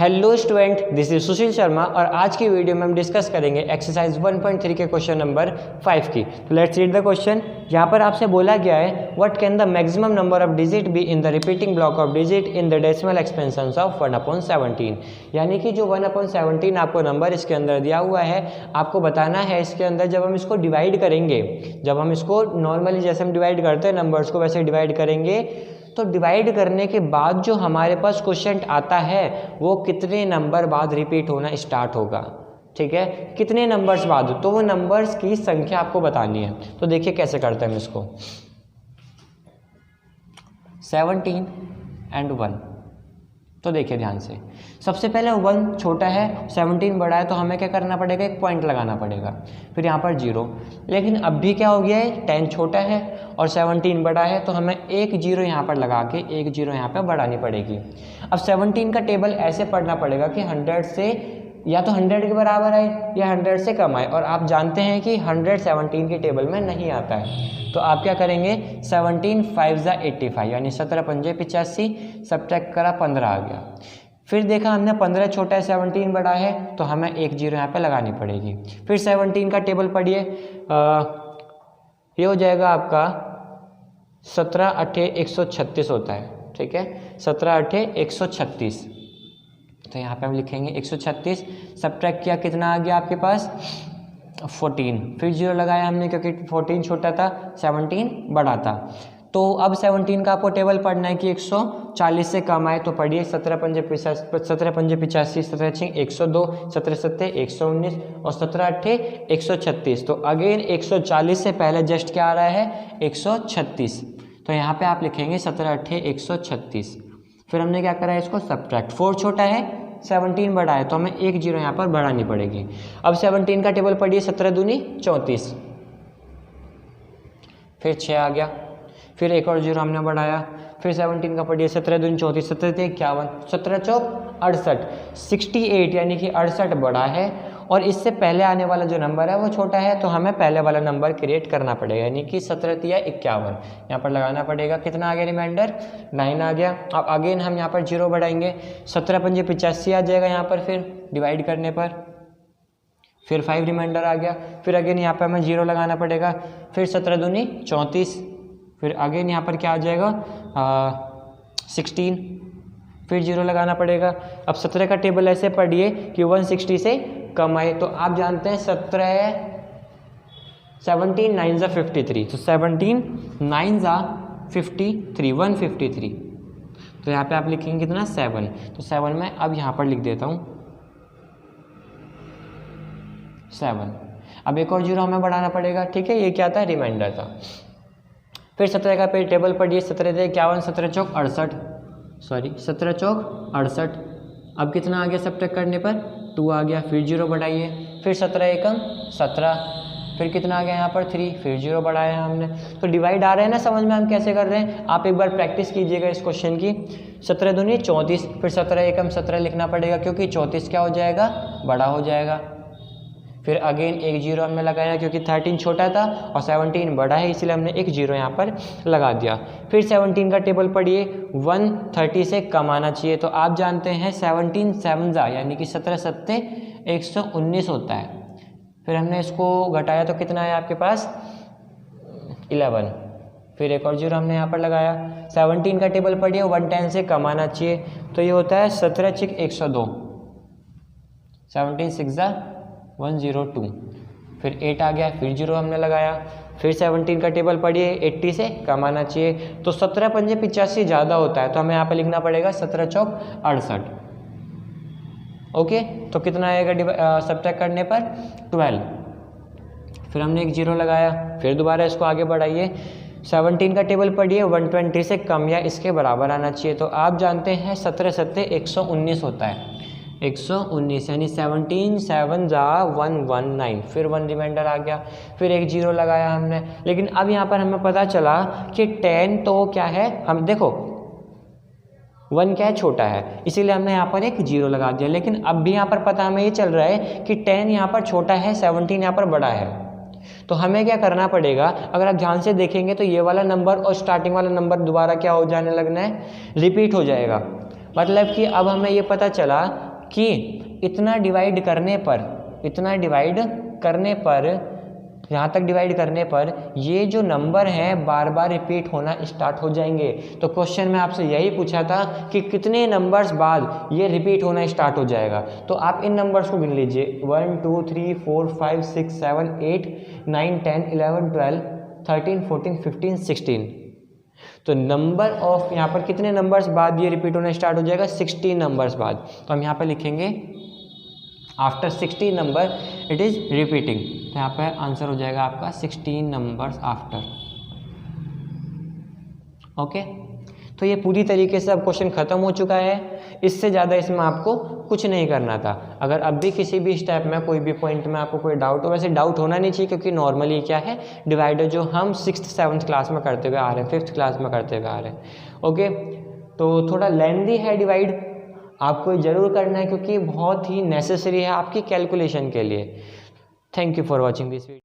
Hello student, this is Sushil Sharma और आज की वीडियो में हम डिस्कस करेंगे एक्सरसाइज 1.3 के क्वेश्चन नंबर 5 की। तो लेट्स रीड द क्वेश्चन। यहाँ पर आपसे बोला गया है what can the maximum number of digit be in the repeating block of digit in the decimal expansion of 1/17। यानी कि जो 1/17 आपको नंबर इसके अंदर दिया हुआ है, आपको बताना है इसके अंदर जब हम इसको डिवाइड करेंगे, जब हम इसको नॉर्मली जैसे हम डिवाइड करते हैं नंबर्स को वैसे डिवाइड करेंगे, तो डिवाइड करने के बाद जो हमारे पास क्वेश्चन आता है वो कितने नंबर बाद रिपीट होना स्टार्ट होगा। ठीक है, कितने नंबर्स बाद, तो वो नंबर्स की संख्या आपको बतानी है। तो देखिए कैसे करते हैं हम इसको। 17 and 1। तो देखिए ध्यान से, सबसे पहले 1 छोटा है, 17 बड़ा है, तो हमें क्या करना पड़ेगा, एक पॉइंट लगाना पड़ेगा, फिर यहाँ पर 0। लेकिन अब भी क्या हो गया है, 10 छोटा है और 17 बड़ा है, तो हमें एक 0 यहाँ पर लगा के एक 0 यहाँ पर बढ़ानी पड़ेगी। अब 17 का टेबल ऐसे पढ़ना पड़ेगा कि 100 से या तो 100 के बराबर आए या 100 से कम आए, और आप जानते हैं कि 100 17 के टेबल में नहीं आता है। तो आप क्या करेंगे, 17 5 85 यानी 17 पंजे 85, सब्ट्रैक्ट करा 15 आ गया। फिर देखा हमने 15 छोटा है 17 बड़ा है, तो हमें एक 0 यहाँ पे लगानी पड़ेगी। फिर 17 का टेबल पढ़िए, ये हो जाएगा आपका 17 8 136 होता है। ठीक है, 17 8 136, तो यहाँ पे हम लिखेंगे 136, सब्ट्रैक्ट किया कितना आ गया आपके पास 14, फिर 0 लगाया हमने क्योंकि 14 छोटा था 17 बड़ा था। तो अब 17 का आपको टेबल पढ़ना है कि 140 से कम आए, तो पढ़िए 17 पंजे 85, 17 6 102, 17 7 119 और 17 8 136। तो अगेन 140 से पहले जस्ट क्या आ रहा है 136, तो यहाँ पे आप लिखेंगे 17 8 136। फिर हमने क्या करा है इसको सब्ट्रैक्ट, 4 छोटा है 17 बड़ा है, तो हमें एक 0 यहाँ पर बढ़ानी पड़ेगी। अब 17 का टेबल पढ़िए, 17 दूनी 34, फिर 6 आ गया, फिर एक और 0 हमने बढ़ाया, फिर 17 का पढ़िए 17 दूनी 34, 17 51, 17 चौक 68, 68 यानी कि 68 बड़ा है और इससे पहले आने वाला जो नंबर है वो छोटा है, तो हमें पहले वाला नंबर क्रिएट करना पड़ेगा, यानी कि 17 तिया 51 यहाँ पर लगाना पड़ेगा। कितना आ गया रिमाइंडर 9 आ गया। अब अगेन हम यहाँ पर 0 बढ़ाएंगे, 17 पंजे 85 आ जाएगा यहाँ पर, फिर डिवाइड करने पर फिर 5 रिमाइंडर आ गया, फिर अगेन यहाँ पर हमें 0 लगाना पड़ेगा, फिर 17 दूनी 34, फिर अगेन यहाँ पर क्या आ जाएगा 16, फिर 0 लगाना पड़ेगा। अब 17 का टेबल ऐसे पढ़िए कि 160 से कम आए, तो आप जानते हैं 17 9 53, तो 17 9 53 153, तो यहाँ पे आप लिखेंगे कितना 7, तो 7 में अब यहाँ पर लिख देता हूँ 7। अब एक और 0 हमें बढ़ाना पड़ेगा। ठीक है, ये क्या था रिमाइंडर था। फिर 17 का पे टेबल पढ़िए, 17 51, 17 चौक 68, सॉरी 17 चौक 68। अब कितना आ गया सब्ट्रैक्ट करने पर 2 आ गया, फिर 0 बढ़ाइए, फिर 17 एकम 17, फिर कितना आ गया यहाँ पर 3, फिर 0 बढ़ाया हमने। तो डिवाइड आ रहे हैं ना समझ में हम कैसे कर रहे हैं, आप एक बार प्रैक्टिस कीजिएगा इस क्वेश्चन की। 17 दूनी 34, फिर 17 एकम 17 लिखना पड़ेगा क्योंकि 34 क्या हो जाएगा बड़ा हो जाएगा। फिर अगेन एक 0 हमने लगाया क्योंकि 13 छोटा था और 17 बड़ा है, इसलिए हमने एक 0 यहाँ पर लगा दिया। फिर 17 का टेबल पढ़िए, 130 से कम आना चाहिए, तो आप जानते हैं 17 7 यानी कि 17 7 119 होता है। फिर हमने इसको घटाया तो कितना है आपके पास 11, फिर एक और 0 हमने यहाँ पर लगाया। 17 का टेबल पढ़िए, 110 से कम आना चाहिए, तो ये होता है 17 6 102, 17 6 102, फिर 8 आ गया, फिर 0 हमने लगाया। फिर 17 का टेबल पढ़िए, 80 से कम आना चाहिए, तो 17 पंजे 85 ज़्यादा होता है, तो हमें यहाँ पे लिखना पड़ेगा 17 चौक 68। ओके, तो कितना आएगा सब्ट्रैक्ट करने पर 12, फिर हमने एक 0 लगाया, फिर दोबारा इसको आगे बढ़ाइए। 17 का टेबल पढ़िए, 120 से कम या इसके बराबर आना चाहिए, तो आप जानते हैं 17 7 119 होता है, 119 यानी 17 7 119, फिर 1 रिमाइंडर आ गया, फिर एक 0 लगाया हमने। लेकिन अब यहाँ पर हमें पता चला कि 10 तो क्या है, हम देखो 1 क्या है छोटा है, इसीलिए हमने यहाँ पर एक 0 लगा दिया। लेकिन अब भी यहाँ पर पता हमें ये चल रहा है कि 10 यहाँ पर छोटा है, 17 यहाँ पर बड़ा है, तो हमें क्या करना पड़ेगा, अगर आप ध्यान से देखेंगे तो ये वाला नंबर और स्टार्टिंग वाला नंबर दोबारा क्या हो जाने लगना है, रिपीट हो जाएगा। मतलब कि अब हमें ये पता चला कि इतना डिवाइड करने पर यहाँ तक डिवाइड करने पर ये जो नंबर हैं बार बार रिपीट होना स्टार्ट हो जाएंगे। तो क्वेश्चन में आपसे यही पूछा था कि कितने नंबर्स बाद ये रिपीट होना स्टार्ट हो जाएगा। तो आप इन नंबर्स को गिन लीजिए 1 2 3 4 5 6 7 8 9 10 11 12 13 14 15 16। तो नंबर ऑफ यहाँ पर कितने नंबर्स बाद ये रिपीट होना स्टार्ट हो जाएगा, 16 नंबर्स बाद। तो हम यहाँ पर लिखेंगे after 16 number it is repeating. तो यहाँ पर आंसर हो जाएगा आपका 16 नंबर्स आफ्टर। ओके, तो ये पूरी तरीके से अब क्वेश्चन ख़त्म हो चुका है। इससे ज़्यादा इसमें आपको कुछ नहीं करना था। अगर अब भी किसी भी स्टेप में कोई भी पॉइंट में आपको कोई डाउट हो, वैसे डाउट होना नहीं चाहिए क्योंकि नॉर्मली क्या है डिवाइडर जो हम 6th 7th क्लास में करते हुए आ रहे हैं, 5th क्लास में करते हुए आ रहे हैं। ओके, तो थोड़ा लेंथी है डिवाइड, आपको ज़रूर करना है क्योंकि बहुत ही नेसेसरी है आपकी कैलकुलेशन के लिए। Thank you for watching this video.